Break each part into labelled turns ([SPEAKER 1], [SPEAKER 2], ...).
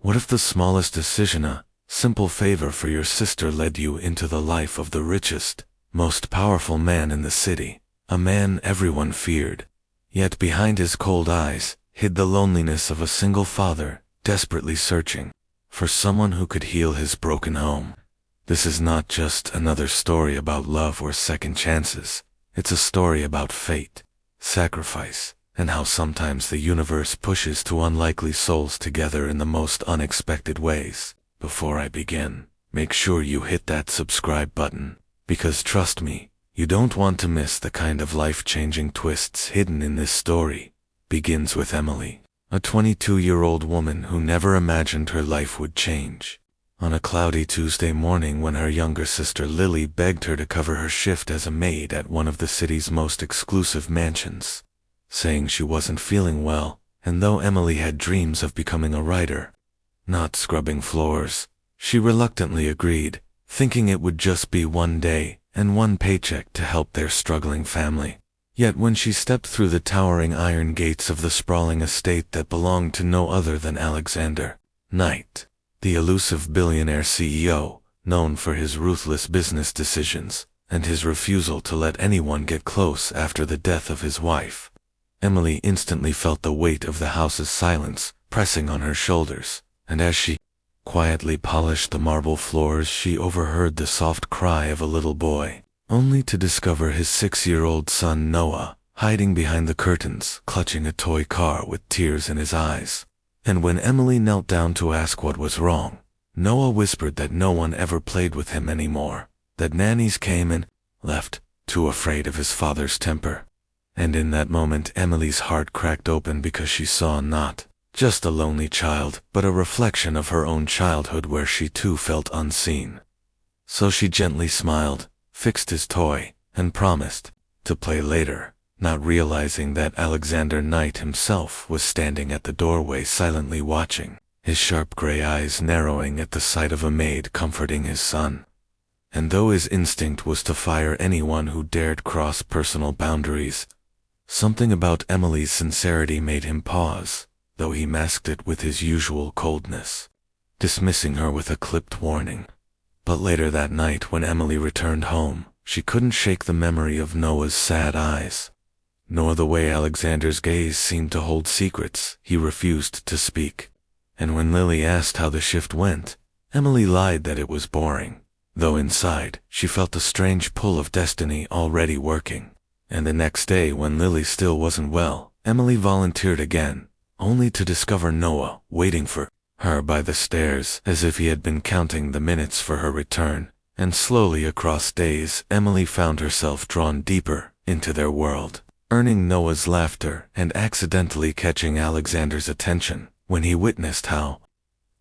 [SPEAKER 1] What if the smallest decision, a simple favor for your sister, led you into the life of the richest, most powerful man in the city, a man everyone feared? Yet behind his cold eyes hid the loneliness of a single father, desperately searching for someone who could heal his broken home. This is not just another story about love or second chances. It's a story about fate, sacrifice, and how sometimes the universe pushes two unlikely souls together in the most unexpected ways. Before I begin, make sure you hit that subscribe button, because trust me, you don't want to miss the kind of life-changing twists hidden in this story. Begins with Emily, a 22-year-old woman who never imagined her life would change. On a cloudy Tuesday morning, when her younger sister Lily begged her to cover her shift as a maid at one of the city's most exclusive mansions, saying she wasn't feeling well, and though Emily had dreams of becoming a writer, not scrubbing floors, she reluctantly agreed, thinking it would just be one day and one paycheck to help their struggling family. Yet when she stepped through the towering iron gates of the sprawling estate that belonged to no other than Alexander Knight, the elusive billionaire CEO, known for his ruthless business decisions and his refusal to let anyone get close after the death of his wife, Emily instantly felt the weight of the house's silence pressing on her shoulders, and as she quietly polished the marble floors, she overheard the soft cry of a little boy, only to discover his 6-year-old son Noah hiding behind the curtains, clutching a toy car with tears in his eyes. And when Emily knelt down to ask what was wrong, Noah whispered that no one ever played with him anymore, that nannies came and left, too afraid of his father's temper. And in that moment Emily's heart cracked open, because she saw not just a lonely child, but a reflection of her own childhood where she too felt unseen. So she gently smiled, fixed his toy, and promised to play later, not realizing that Alexander Knight himself was standing at the doorway silently watching, his sharp gray eyes narrowing at the sight of a maid comforting his son. And though his instinct was to fire anyone who dared cross personal boundaries, something about Emily's sincerity made him pause, though he masked it with his usual coldness, dismissing her with a clipped warning. But later that night, when Emily returned home, she couldn't shake the memory of Noah's sad eyes, nor the way Alexander's gaze seemed to hold secrets he refused to speak. And when Lily asked how the shift went, Emily lied that it was boring, though inside she felt a strange pull of destiny already working. And the next day, when Lily still wasn't well, Emily volunteered again, only to discover Noah waiting for her by the stairs, as if he had been counting the minutes for her return. And slowly across days, Emily found herself drawn deeper into their world, earning Noah's laughter and accidentally catching Alexander's attention when he witnessed how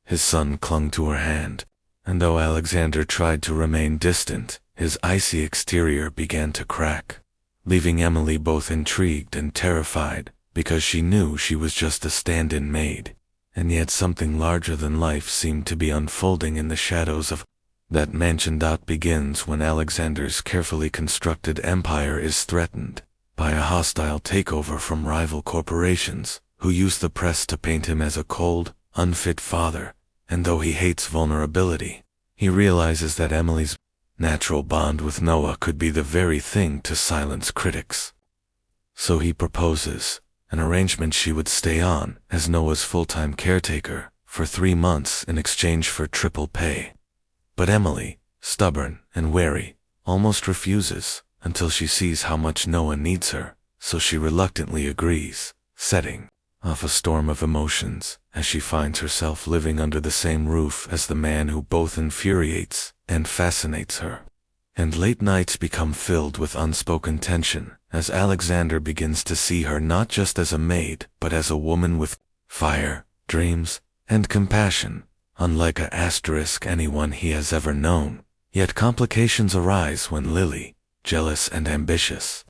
[SPEAKER 1] his son clung to her hand. And though Alexander tried to remain distant, his icy exterior began to crack, leaving Emily both intrigued and terrified, because she knew she was just a stand-in maid, and yet something larger than life seemed to be unfolding in the shadows of that mansion. Begins when Alexander's carefully constructed empire is threatened by a hostile takeover from rival corporations, who use the press to paint him as a cold, unfit father. And though he hates vulnerability, he realizes that Emily's natural bond with Noah could be the very thing to silence critics. So he proposes an arrangement she would stay on as Noah's full-time caretaker for 3 months in exchange for triple pay. But Emily, stubborn and wary, almost refuses until she sees how much Noah needs her, so she reluctantly agrees, setting off a storm of emotions as she finds herself living under the same roof as the man who both infuriates and fascinates her. And late nights become filled with unspoken tension as Alexander begins to see her not just as a maid, but as a woman with fire, dreams, and compassion, unlike anyone he has ever known. Yet complications arise when Lily, jealous and ambitious,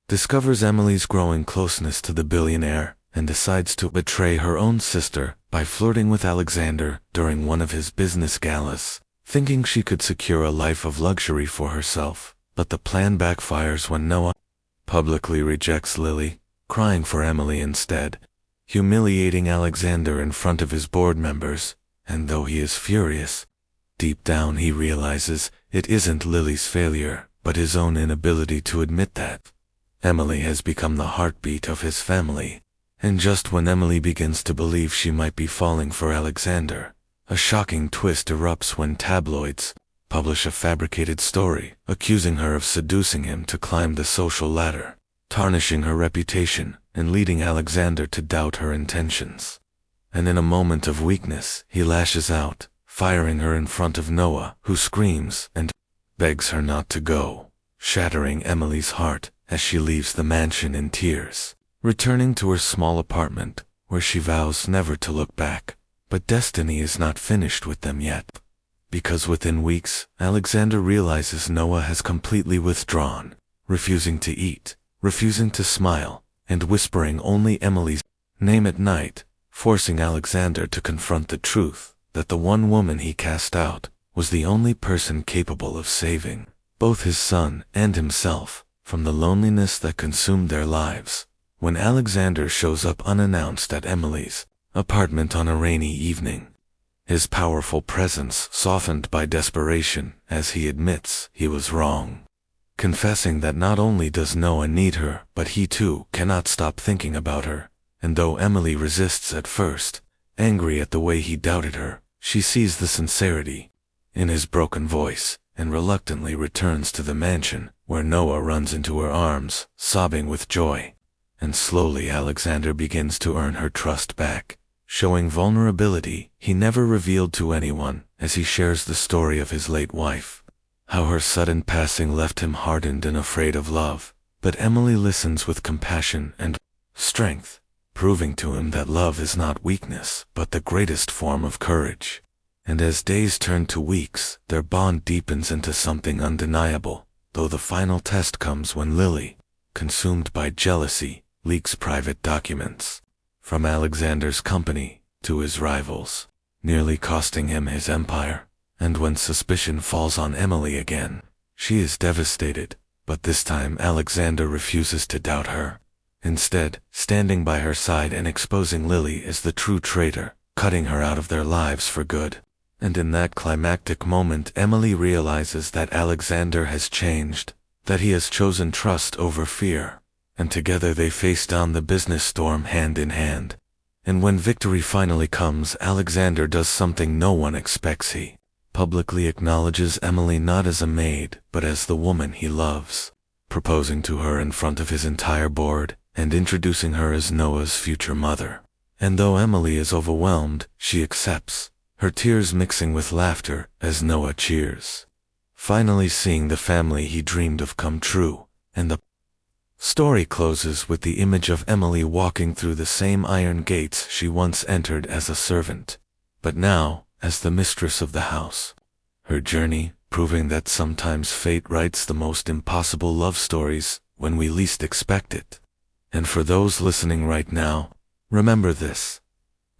[SPEAKER 1] discovers Emily's growing closeness to the billionaire and decides to betray her own sister by flirting with Alexander during one of his business galas, thinking she could secure a life of luxury for herself. But the plan backfires when Noah publicly rejects Lily, crying for Emily instead, humiliating Alexander in front of his board members, and though he is furious, deep down he realizes it isn't Lily's failure, but his own inability to admit that. Emily has become the heartbeat of his family, and just when Emily begins to believe she might be falling for Alexander, a shocking twist erupts when tabloids publish a fabricated story accusing her of seducing him to climb the social ladder, tarnishing her reputation and leading Alexander to doubt her intentions. And in a moment of weakness, he lashes out, firing her in front of Noah, who screams and begs her not to go, shattering Emily's heart as she leaves the mansion in tears, returning to her small apartment, where she vows never to look back. But destiny is not finished with them yet, because within weeks, Alexander realizes Noah has completely withdrawn, refusing to eat, refusing to smile, and whispering only Emily's name at night, forcing Alexander to confront the truth that the one woman he cast out was the only person capable of saving both his son and himself from the loneliness that consumed their lives. When Alexander shows up unannounced at Emily's apartment on a rainy evening, his powerful presence softened by desperation as he admits he was wrong, confessing that not only does Noah need her, but he too cannot stop thinking about her. And though Emily resists at first, angry at the way he doubted her, she sees the sincerity in his broken voice and reluctantly returns to the mansion, where Noah runs into her arms, sobbing with joy. And slowly Alexander begins to earn her trust back, showing vulnerability he never revealed to anyone as he shares the story of his late wife, how her sudden passing left him hardened and afraid of love. But Emily listens with compassion and strength, proving to him that love is not weakness, but the greatest form of courage. And as days turn to weeks, their bond deepens into something undeniable, though the final test comes when Lily, consumed by jealousy, leaks private documents from Alexander's company to his rivals, nearly costing him his empire. And when suspicion falls on Emily again, she is devastated, but this time Alexander refuses to doubt her, instead standing by her side and exposing Lily as the true traitor, cutting her out of their lives for good. And in that climactic moment, Emily realizes that Alexander has changed, that he has chosen trust over fear, and together they face down the business storm hand in hand. And when victory finally comes, Alexander does something no one expects. He publicly acknowledges Emily not as a maid, but as the woman he loves, proposing to her in front of his entire board, and introducing her as Noah's future mother. And though Emily is overwhelmed, she accepts, her tears mixing with laughter as Noah cheers, finally seeing the family he dreamed of come true. And the story closes with the image of Emily walking through the same iron gates she once entered as a servant, but now as the mistress of the house. Her journey, proving that sometimes fate writes the most impossible love stories when we least expect it. And for those listening right now, remember this: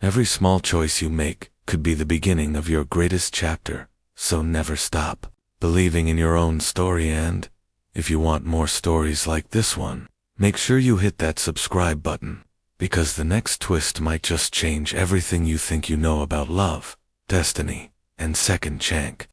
[SPEAKER 1] every small choice you make could be the beginning of your greatest chapter, so never stop believing in your own story. And if you want more stories like this one, make sure you hit that subscribe button, because the next twist might just change everything you think you know about love, destiny, and second chance.